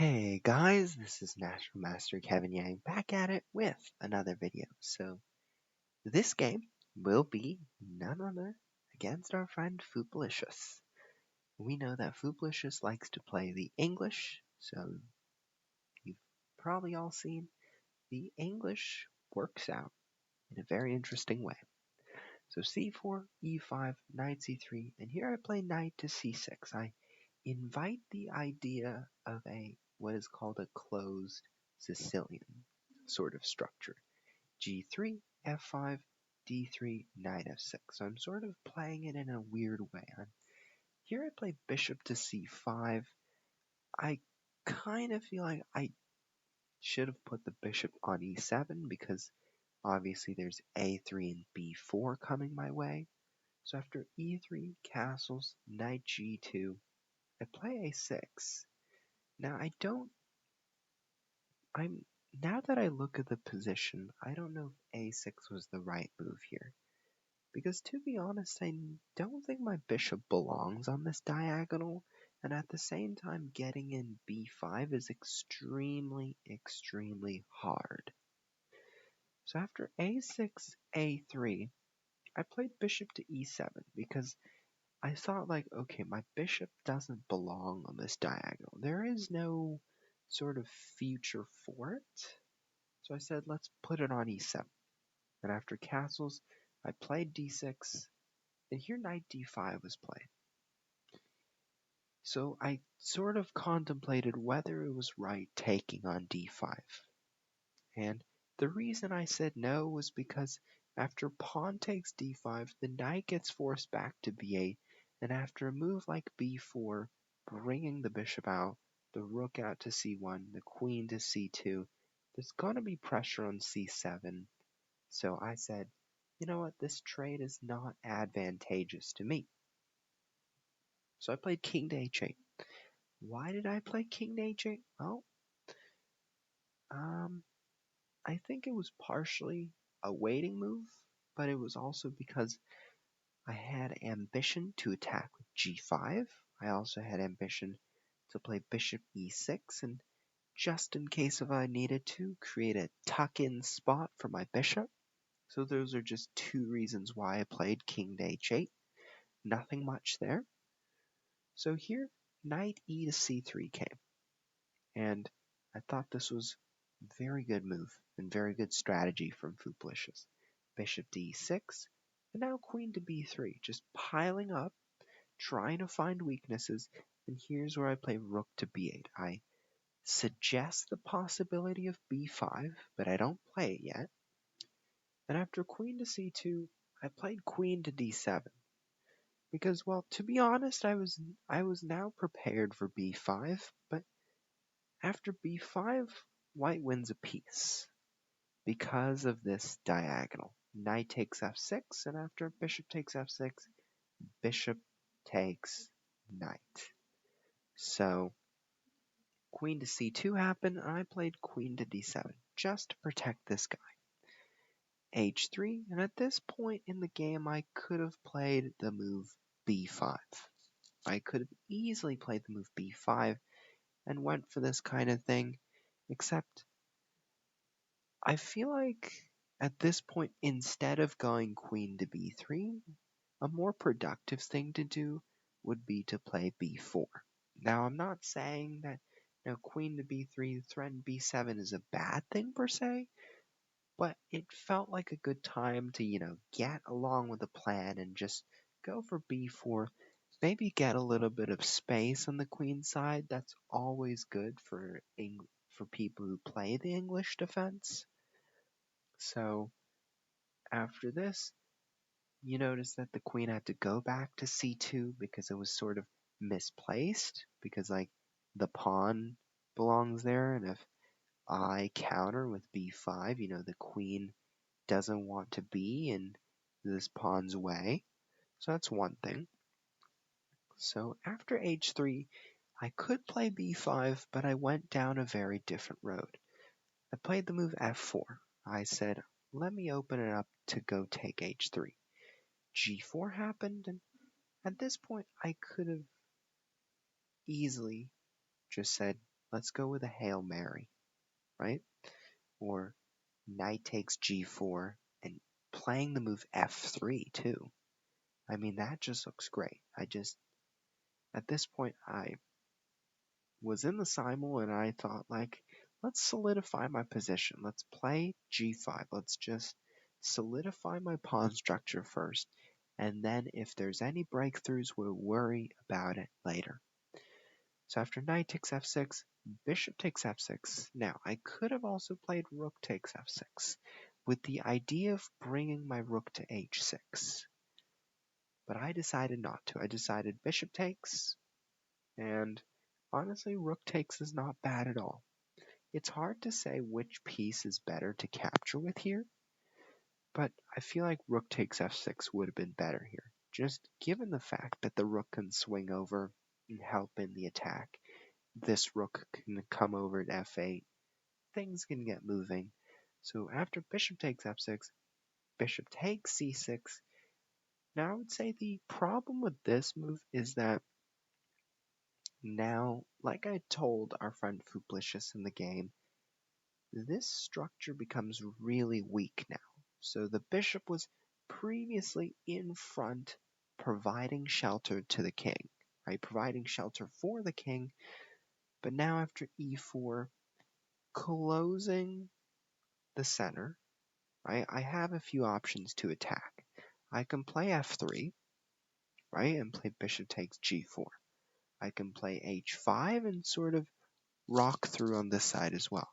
Hey guys, this is Natural Master Kevin Yang back at it with another video. So, this game will be none other against our friend Fupalicious. We know that Fupalicious likes to play the English, so you've probably all seen the English works out in a very interesting way. So c4, e5, knight c3, and here I play knight to c6. I invite the idea of what is called a closed Sicilian sort of structure. g3, f5, d3, knight f6. So I'm sort of playing it in a weird way. Here I play bishop to c5. I kind of feel like I should have put the bishop on e7 because obviously there's a3 and b4 coming my way. So after e3 castles, knight g2, I play a6. Now now that I look at the position, I don't know if a6 was the right move here. Because to be honest, I don't think my bishop belongs on this diagonal, and at the same time getting in b5 is extremely, extremely hard. So after a6, a3, I played bishop to e7 because I thought like, okay, my bishop doesn't belong on this diagonal. There is no sort of future for it. So I said, let's put it on e7. And after castles, I played d6, and here knight d5 was played. So I sort of contemplated whether it was right taking on d5. And the reason I said no was because after pawn takes d5, the knight gets forced back to b8, and after a move like b4, bringing the bishop out, the rook out to c1, the queen to c2, there's going to be pressure on c7. So I said, you know what, this trade is not advantageous to me. So I played king to h8. Why did I play king to h8? Well, I think it was partially a waiting move, but it was also because I had ambition to attack with g5. I also had ambition to play bishop e6, and just in case if I needed to, create a tuck-in spot for my bishop. So those are just two reasons why I played king to h8. Nothing much there. So here, knight e to c3 came. And I thought this was a very good move and very good strategy from Fupalicious. Bishop to e6, and now queen to b3, just piling up, trying to find weaknesses, and here's where I play rook to b8. I suggest the possibility of b5, but I don't play it yet. And after queen to c2, I played queen to d7. Because, well, to be honest, I was now prepared for b5, but after b5, white wins a piece because of this diagonal. Knight takes f6, and after bishop takes f6, bishop takes knight. So queen to c2 happened, and I played queen to d7 just to protect this guy. h3, and at this point in the game, I could have played the move b5. I could have easily played the move b5 and went for this kind of thing, except I feel like at this point, instead of going queen to b3, a more productive thing to do would be to play b4. Now, I'm not saying that queen to b3, threaten b7 is a bad thing per se, but it felt like a good time to, get along with the plan and just go for b4. Maybe get a little bit of space on the queen side. That's always good for people who play the English defense. So after this, you notice that the queen had to go back to c2 because it was sort of misplaced, because like the pawn belongs there, and if I counter with b5, the queen doesn't want to be in this pawn's way. So that's one thing. So after h3, I could play b5, but I went down a very different road. I played the move f4. I said, let me open it up to go take h3. g4 happened, and at this point I could have easily just said, let's go with a Hail Mary, right? Or knight takes g4 and playing the move f3 too. I mean, that just looks great. At this point, I was in the simul and I thought, like, let's solidify my position. Let's play g5. Let's just solidify my pawn structure first. And then if there's any breakthroughs, we'll worry about it later. So after knight takes f6, bishop takes f6. Now, I could have also played rook takes f6 with the idea of bringing my rook to h6. But I decided not to. I decided bishop takes, and honestly, rook takes is not bad at all. It's hard to say which piece is better to capture with here, but I feel like rook takes f6 would have been better here, just given the fact that the rook can swing over and help in the attack. This rook can come over at f8. Things can get moving. So after bishop takes f6, bishop takes c6. Now I would say the problem with this move is that now, like I told our friend Fupalicious in the game, this structure becomes really weak now. So the bishop was previously in front, providing shelter to the king, right? Providing shelter for the king, but now after e4, closing the center, right? I have a few options to attack. I can play f3, right, and play bishop takes g4. I can play h5 and sort of rock through on this side as well.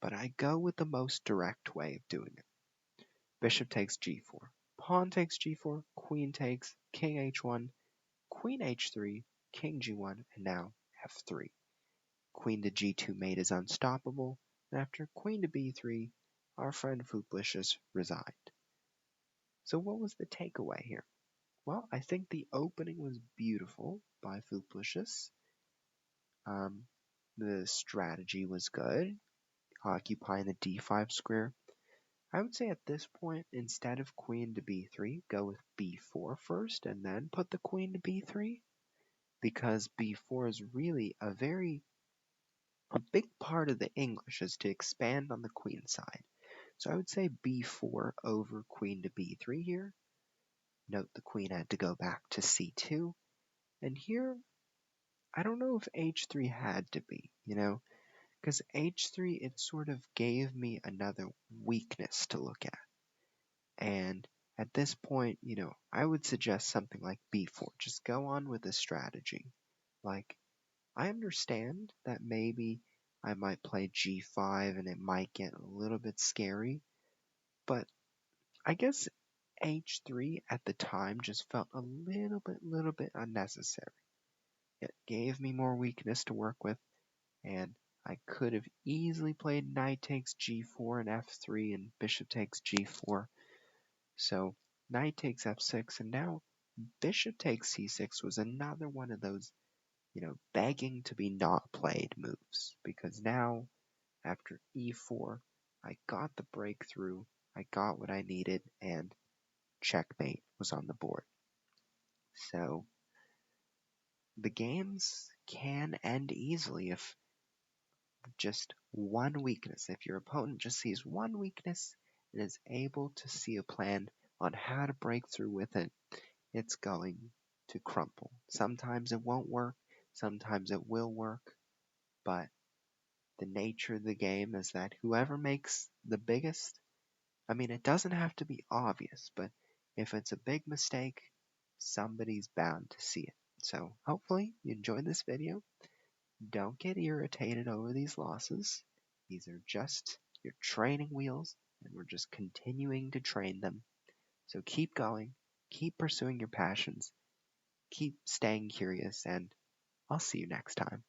But I go with the most direct way of doing it. Bishop takes g4, pawn takes g4, queen takes, king h1, queen h3, king g1, and now f3. Queen to g2 mate is unstoppable, and after queen to b3, our friend Fupalicious resigned. So what was the takeaway here? Well, I think the opening was beautiful by Fupalicious. The strategy was good, occupying the d5 square. I would say at this point, instead of queen to b3, go with b4 first and then put the queen to b3, because b4 is really a big part of the English is to expand on the queen side. So I would say b4 over queen to b3 here. Note the queen had to go back to c2. And here, I don't know if h3 had to be, because h3, it sort of gave me another weakness to look at. And at this point, I would suggest something like b4. Just go on with the strategy. Like, I understand that maybe I might play g5 and it might get a little bit scary, but I guess h3 at the time just felt a little bit unnecessary. It gave me more weakness to work with, and I could have easily played knight takes g4 and f3 and bishop takes g4. So knight takes f6, and now bishop takes c6 was another one of those, begging to be not played moves. Because now, after e4, I got the breakthrough, I got what I needed, and checkmate was on the board. So the games can end easily if just one weakness, if your opponent just sees one weakness and is able to see a plan on how to break through with it, it's going to crumple. Sometimes it won't work, sometimes it will work, but the nature of the game is that whoever makes the biggest, it doesn't have to be obvious, but if it's a big mistake, somebody's bound to see it. So hopefully you enjoyed this video. Don't get irritated over these losses. These are just your training wheels, and we're just continuing to train them. So keep going, keep pursuing your passions, keep staying curious, and I'll see you next time.